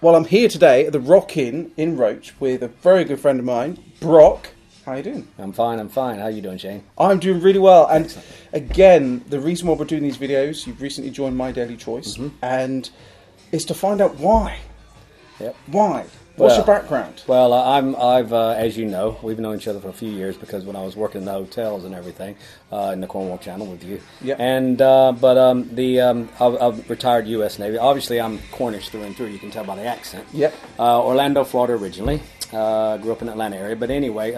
Well, I'm here today at the Rock Inn in Roach with a very good friend of mine, Brock. How you doing? I'm fine. How you doing, Shane? I'm doing really well. And excellent. Again, the reason why we're doing these videos, you've recently joined My Daily Choice, and it's to find out why. Yep. Why? What's your background? Well, I've as you know, we've known each other for a few years because when I was working in the hotels and everything in the Cornwall Channel with you. Yep. And I've retired U.S. Navy. Obviously, I'm Cornish through and through. You can tell by the accent. Yep. Orlando, Florida, originally. Grew up in the Atlanta area, but anyway,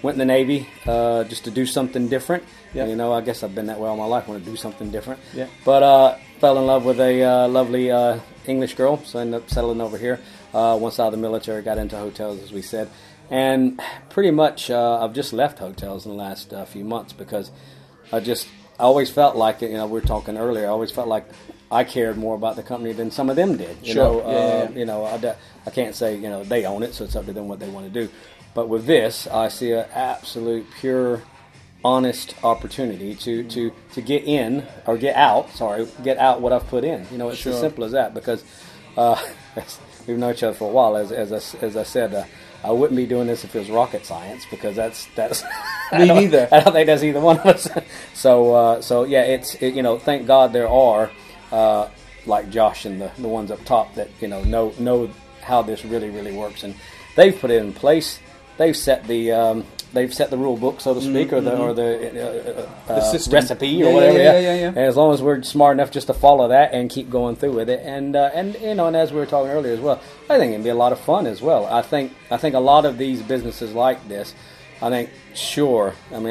went in the Navy just to do something different. Yep. You know, I guess I've been that way all my life. Want to do something different. Yeah. But fell in love with a lovely English girl, so I ended up settling over here. Once out of the military, got into hotels, as we said, and pretty much I've just left hotels in the last few months because I always felt like, you know, we were talking earlier, I always felt like I cared more about the company than some of them did. You know, you know, I can't say, you know, they own it, so it's up to them what they want to do. But with this, I see an absolute pure, honest opportunity to get in or get out. Sorry, get out what I've put in. You know, it's as simple as that because. We've known each other for a while. As I said, I wouldn't be doing this if it was rocket science because that's me neither. I don't think that's either one of us. So yeah, you know, thank God there are like Josh and the ones up top that you know how this really works, and they've put it in place. They've set the rule book, so to speak, or the recipe or whatever. Yeah. And as long as we're smart enough just to follow that and keep going through with it, and you know, and as we were talking earlier as well, I think it'd be a lot of fun as well. I think a lot of these businesses like this, I mean,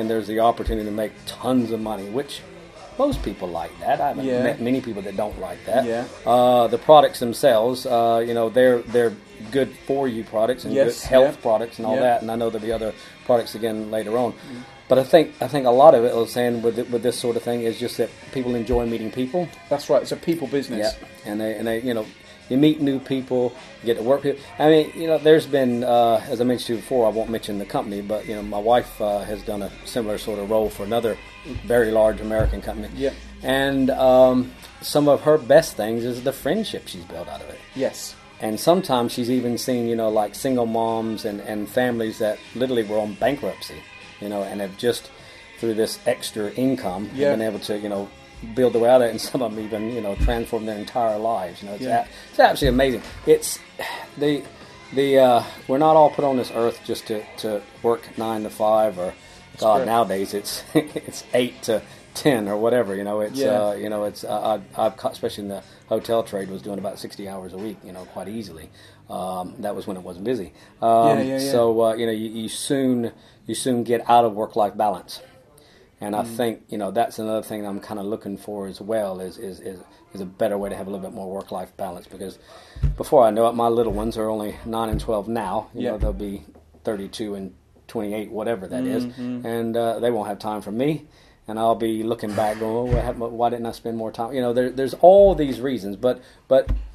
there's the opportunity to make tons of money, which most people like that. I haven't met many people that don't like that. Yeah. The products themselves, you know, they're good for you products and good health products and all that. And I know there'll be other products again later on. But I think a lot of it, I was saying with this sort of thing, is just that people enjoy meeting people. That's right. It's a people business. Yeah. And they you know, you meet new people, you get to work with people. I mean, you know, there's been, as I mentioned to you before, I won't mention the company, but, you know, my wife has done a similar sort of role for another very large American company. Yeah. And some of her best things is the friendship she's built out of it. Yes. And sometimes she's even seen, you know, like single moms and families that literally were on bankruptcy, you know, and have just, through this extra income, been able to, you know, build their way out of it, and some of them even, you know, transform their entire lives. You know, it's absolutely amazing. It's we're not all put on this earth just to work 9 to 5 or nowadays it's 8 to 10 or whatever. You know, it's you know, it's I've caught, especially in the hotel trade, was doing about 60 hours a week. You know, quite easily. That was when it wasn't busy. So you know, you soon get out of work-life balance. And I think, you know, that's another thing I'm kind of looking for as well is a better way to have a little bit more work-life balance, because before I know it, my little ones are only 9 and 12 now. You know, they'll be 32 and 28, whatever that is, and they won't have time for me. And I'll be looking back going, oh, why didn't I spend more time? You know, there's all these reasons, but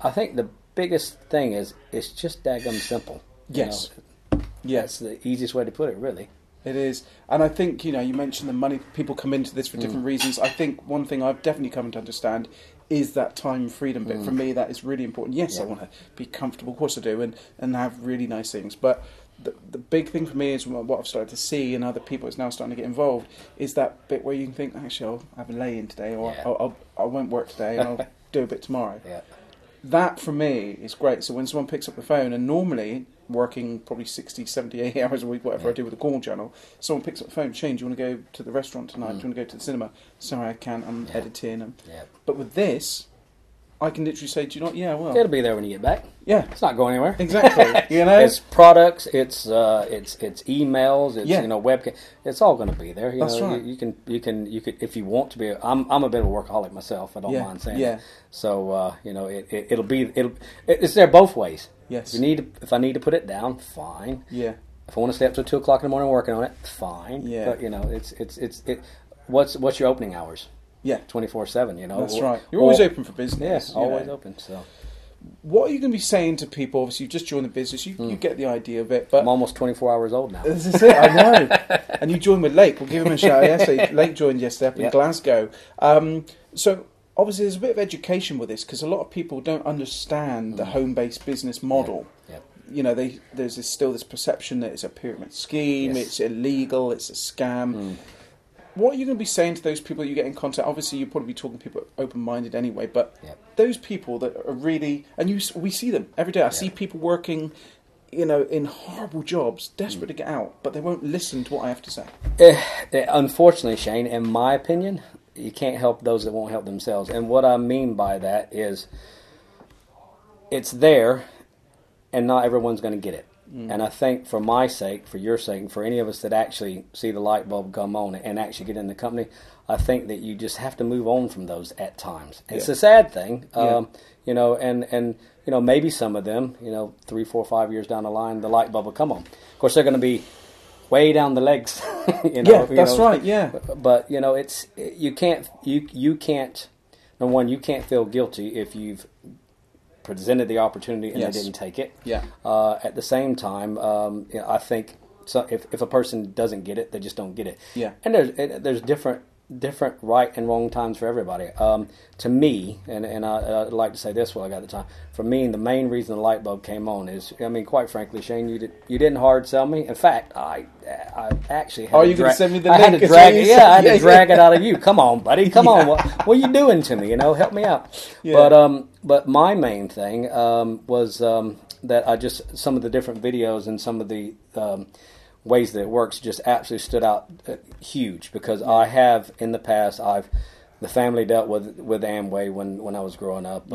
I think the biggest thing is it's just daggum simple. Yes. You know? That's the easiest way to put it, really. It is. And I think, you know, you mentioned the money. People come into this for different reasons. I think one thing I've definitely come to understand is that time freedom bit. For me, that is really important. Yes, I want to be comfortable, of course I do, and have really nice things. But the big thing for me is what I've started to see, and other people that's now starting to get involved, is that bit where you can think, actually, I'll have a lay-in today, or I won't work today, and I'll do a bit tomorrow. Yeah. That, for me, is great. So when someone picks up the phone, and normally working probably 60, 70, 80 hours a week, whatever I do with the Cornwall Channel, someone picks up the phone, Shane, do you want to go to the restaurant tonight? Do you want to go to the cinema? Sorry, I can't, I'm editing. But with this, I can literally say, do you know what? Yeah, well, it'll be there when you get back. Yeah. It's not going anywhere. Exactly. You know? It's products, it's emails, it's you know, webcam. It's all going to be there. That's right. You can if you want to be. I'm a bit of a workaholic myself. I don't mind saying it. So you know, it's there both ways. Yes. If I need to put it down, fine. Yeah. If I want to stay up till 2 o'clock in the morning working on it, fine. Yeah. But you know, what's your opening hours? Yeah. 24/7, you know. That's right. You're always open for business. Yeah, always open. So, what are you going to be saying to people? Obviously, you've just joined the business. You get the idea of it. But I'm almost 24 hours old now. This is it, I know. And you joined with Lake. We'll give him a shout. Lake joined yesterday up in Glasgow. So, obviously there's a bit of education with this because a lot of people don't understand the home-based business model. Yeah. You know, there's still this perception that it's a pyramid scheme, it's illegal, it's a scam. What are you going to be saying to those people you get in contact? Obviously, you'll probably be talking to people open-minded anyway, but those people that are really... And we see them every day. I see people working, you know, in horrible jobs, desperate to get out, but they won't listen to what I have to say. Unfortunately, Shane, in my opinion, you can't help those that won't help themselves. And what I mean by that is it's there, and not everyone's going to get it. And I think for my sake, for your sake, for any of us that actually see the light bulb come on and actually get in the company, I think that you just have to move on from those at times. It's a sad thing, you know, and you know, maybe some of them, you know, 3, 4, 5 years down the line, the light bulb will come on. Of course, they're going to be way down the legs. You know, that's right. Yeah, but you know, it's you can't. Number one, you can't feel guilty if you've presented the opportunity and they didn't take it. Yeah. At the same time, you know, I think if a person doesn't get it, they just don't get it. Yeah. And there's different right and wrong times for everybody. To me, and I'd like to say this while I got the time. For me, the main reason the light bulb came on is, I mean, quite frankly, Shane, you didn't hard sell me. In fact, I actually had you going to send me the link? I had to drag it. Yeah, I had to drag it out of you. Come on, buddy. Come on. What are you doing to me? You know, help me out. Yeah. But my main thing was that some of the different videos and some of the ways that it works just absolutely stood out huge, because I have in the past the family dealt with Amway when I was growing up.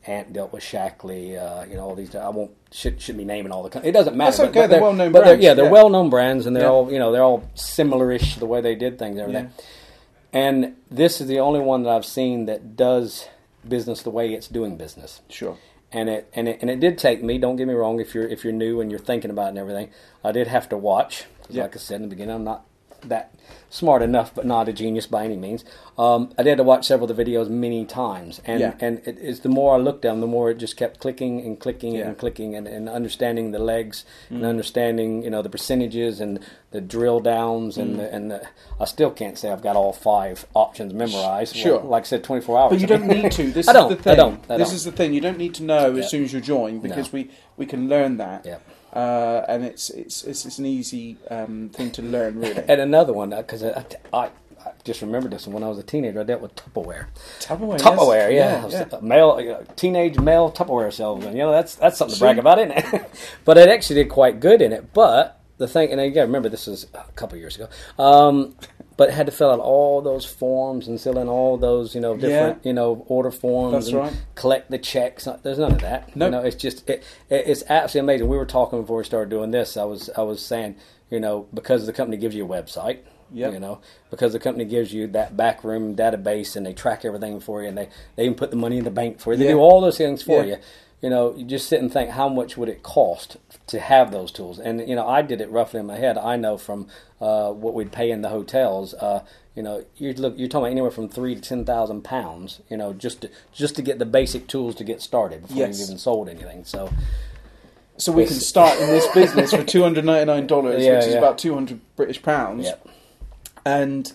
Aunt dealt with Shackley. You know, all these. I shouldn't be naming all the companies. It doesn't matter. That's okay. They're well-known brands. They're they're well-known brands, and they're all, you know, they're all similar-ish the way they did things and everything. Yeah. And this is the only one that I've seen that does business the way it's doing business. Sure. And it did take me. Don't get me wrong. If you're new and you're thinking about it and everything, I did have to watch. Like I said in the beginning, I'm not that smart enough, but not a genius by any means. I did have to watch several of the videos many times, and it's the more I looked at them, the more it just kept clicking and clicking and clicking, and understanding the legs and understanding, you know, the percentages and the drill downs and I still can't say I've got all 5 options memorized. Sure, like I said, 24 hours. But you don't need to. This I is the thing. I don't. This is the thing. You don't need to know as soon as you join, because we can learn that. Yeah. And it's an easy thing to learn, really. And another one, because I just remembered this when I was a teenager. I dealt with Tupperware. Tupperware, yeah. Teenage male Tupperware salesman. You know, that's something to brag about, isn't it? But it actually did quite good in it. But the thing, and again, remember this was a couple of years ago. But had to fill out all those forms and fill in all those, you know, different, you know, order forms. That's and collect the checks. There's none of that. No, you know, it's just it's absolutely amazing. We were talking before we started doing this. I was saying, you know, because the company gives you a website. Yep. You know, because the company gives you that backroom database and they track everything for you, and they even put the money in the bank for you. They do all those things for you. You know, you just sit and think, how much would it cost to have those tools? And, you know, I did it roughly in my head. I know from what we'd pay in the hotels, you know, you're talking about anywhere from £3,000 to £10,000, you know, just to get the basic tools to get started before you've even sold anything. So we can start in this business for $299, which is about 200 British pounds, and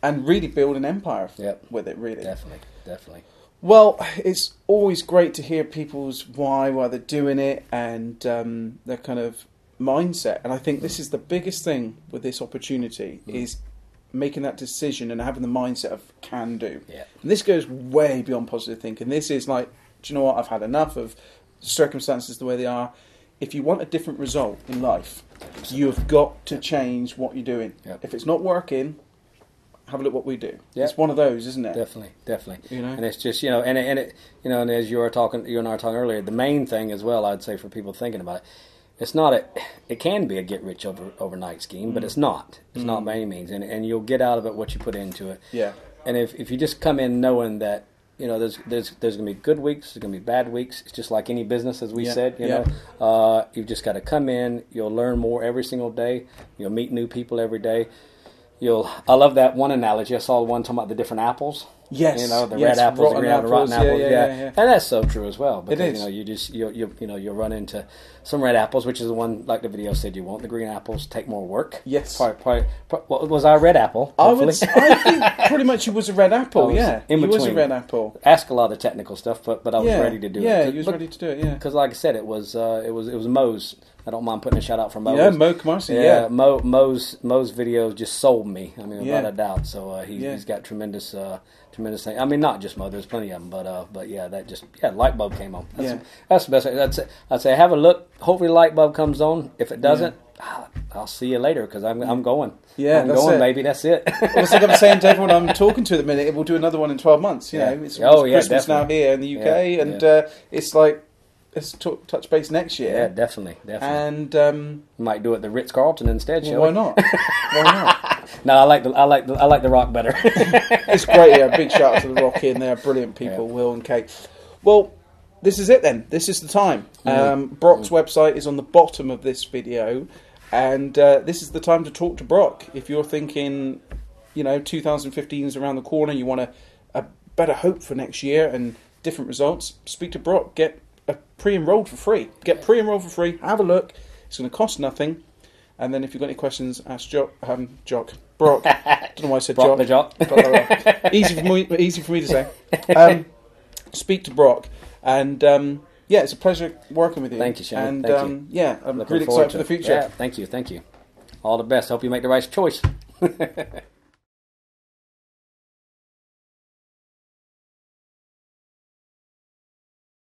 really build an empire with it, really. Definitely. Well, it's always great to hear people's why they're doing it, and their kind of mindset. And I think this is the biggest thing with this opportunity is making that decision and having the mindset of can do. Yeah. And this goes way beyond positive thinking. This is like, do you know what? I've had enough of circumstances the way they are. If you want a different result in life, you've got to change what you're doing. Yep. If it's not working, have a look what we do. Yep. It's one of those, isn't it? Definitely. You know, and it's just, you know, and it, you know, and as you and I were talking earlier, the main thing as well, I'd say for people thinking about it, it's not it can be a get rich overnight scheme, but it's not. It's not by any means, and you'll get out of it what you put into it. Yeah. And if you just come in knowing that, you know, there's going to be good weeks, there's going to be bad weeks. It's just like any business, as we said. You know, you've just got to come in. You'll learn more every single day. You'll meet new people every day. I love that one analogy. I saw one talking about the different apples. Yes, you know, the red apples, the rotten apples, yeah. And that's so true as well. Because, it is. You run into some red apples, which is the one, like the video said, you want. The green apples take more work. Yes. Probably, was I a red apple? I think pretty much you was a red apple, yeah. In between. You was a red apple. Ask a lot of technical stuff, but I was ready to do it. Yeah, you was ready to do it, yeah. Because like I said, it was Mo's. I don't mind putting a shout out for Mo. Yeah, Mo Commercy, yeah. Mo's videos just sold me. I mean, without a doubt. So he's got tremendous thing. I mean, not just Mo. There's plenty of them, but yeah, light bulb came on. That's the best. I'd say have a look. Hopefully, light bulb comes on. If it doesn't, I'll see you later because I'm going. Yeah, I'm going, baby. That's it. Well, it's like I'm saying to everyone I'm talking to at the minute. We'll do another one in 12 months. You know, it's Christmas definitely. now here in the UK, and it's like. Let's touch base next year. Yeah, definitely. And you might do it at the Ritz-Carlton instead. Well, why not? Why not? No, I like the Rock better. It's great. Yeah, big shout out to the Rock in there. Brilliant people, Will and Kate. Well, this is it then. This is the time. Brock's website is on the bottom of this video, and this is the time to talk to Brock. If you're thinking, 2015 is around the corner, you want a better hope for next year and different results, speak to Brock. Get pre-enrolled for free. Get pre-enrolled for free. Have a look. It's going to cost nothing. And then if you've got any questions, ask Brock. Don't know why I said Brock Jock. the Jock. Easy for me to say. Speak to Brock. And it's a pleasure working with you. Thank you, Shane. And I'm really excited for the future. Yeah, thank you. All the best. Hope you make the right choice.